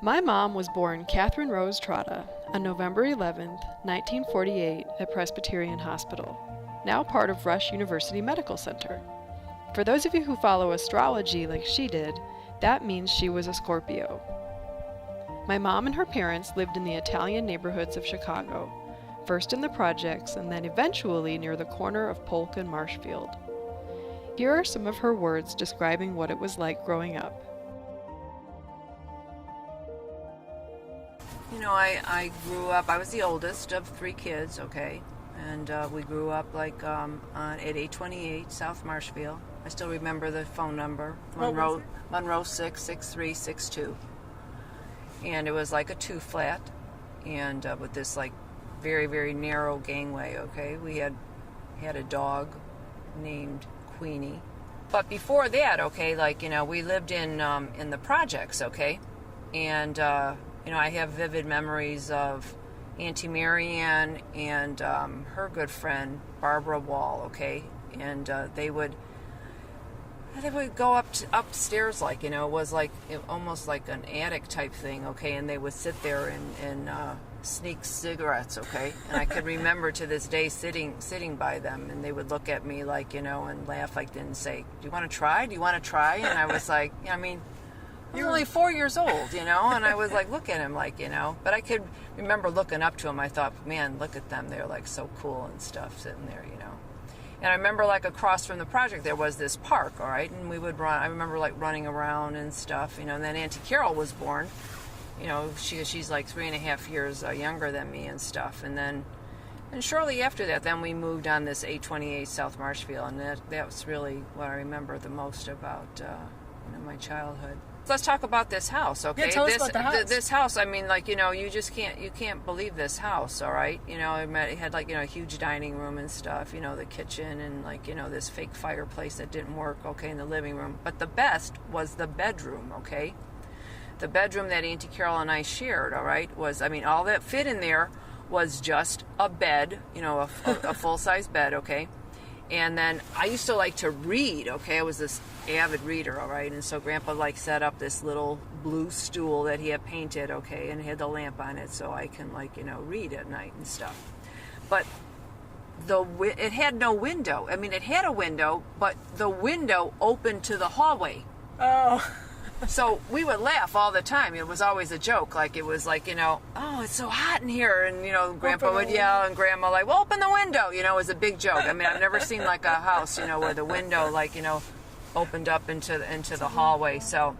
My mom was born Catherine Rose Trotta on November 11th, 1948 at Presbyterian Hospital, now part of Rush University Medical Center. For those of you who follow astrology like she did, that means she was a Scorpio. My mom and her parents lived in the Italian neighborhoods of Chicago, first in the projects and then eventually near the corner of Polk and Marshfield. Here are some of her words describing what it was like growing up. You know, I grew up, I was the oldest of three kids, okay? And we grew up like at 828 South Marshfield. I still remember the phone number, Monroe 66362. And it was like a two-flat, and with this like very, very narrow gangway, okay? We had a dog named Queenie. But before that, okay, like, you know, we lived in the projects, okay? And you know, I have vivid memories of Auntie Marianne and her good friend Barbara Wall, okay, and they would go upstairs, like, you know, it was like almost like an attic type thing, okay, and they would sit there and sneak cigarettes, okay, and I could remember to this day sitting by them, and they would look at me like, you know, and laugh like, and say, "Do you want to try? Do you want to try?" And I was like, I mean, you're only 4 years old, you know, and I was like, look at him, like, you know, but I could remember looking up to him. I thought, man, look at them. They're like so cool and stuff sitting there, you know. And I remember like across from the project, there was this park, all right, and we would run. I remember like running around and stuff, you know, and then Auntie Carol was born, you know, she's like 3.5 years younger than me and stuff. And shortly after that, then we moved on this 828 South Marshfield, and that was really what I remember the most about, you know, my childhood. Let's talk about this house, okay? Yeah, tell us about the house. This house, I mean, like, you know, you can't believe this house, all right? You know, it had, like, you know, a huge dining room and stuff, you know, the kitchen and, like, you know, this fake fireplace that didn't work, okay, in the living room. But the best was the bedroom, okay? The bedroom that Auntie Carol and I shared, all right, was, I mean, all that fit in there was just a bed, you know, a full-size bed, okay? And then I used to like to read, okay? I was this avid reader, all right? And so Grandpa like set up this little blue stool that he had painted, okay? And it had the lamp on it so I can, like, you know, read at night and stuff. But it had no window. I mean, it had a window, but the window opened to the hallway. Oh. So we would laugh all the time. It was always a joke. Like, it was like, you know, oh, it's so hot in here. And, you know, Grandpa would yell and Grandma like, well, open the window. You know, it was a big joke. I mean, I've never seen like a house, you know, where the window, like, you know, opened up into the hallway. So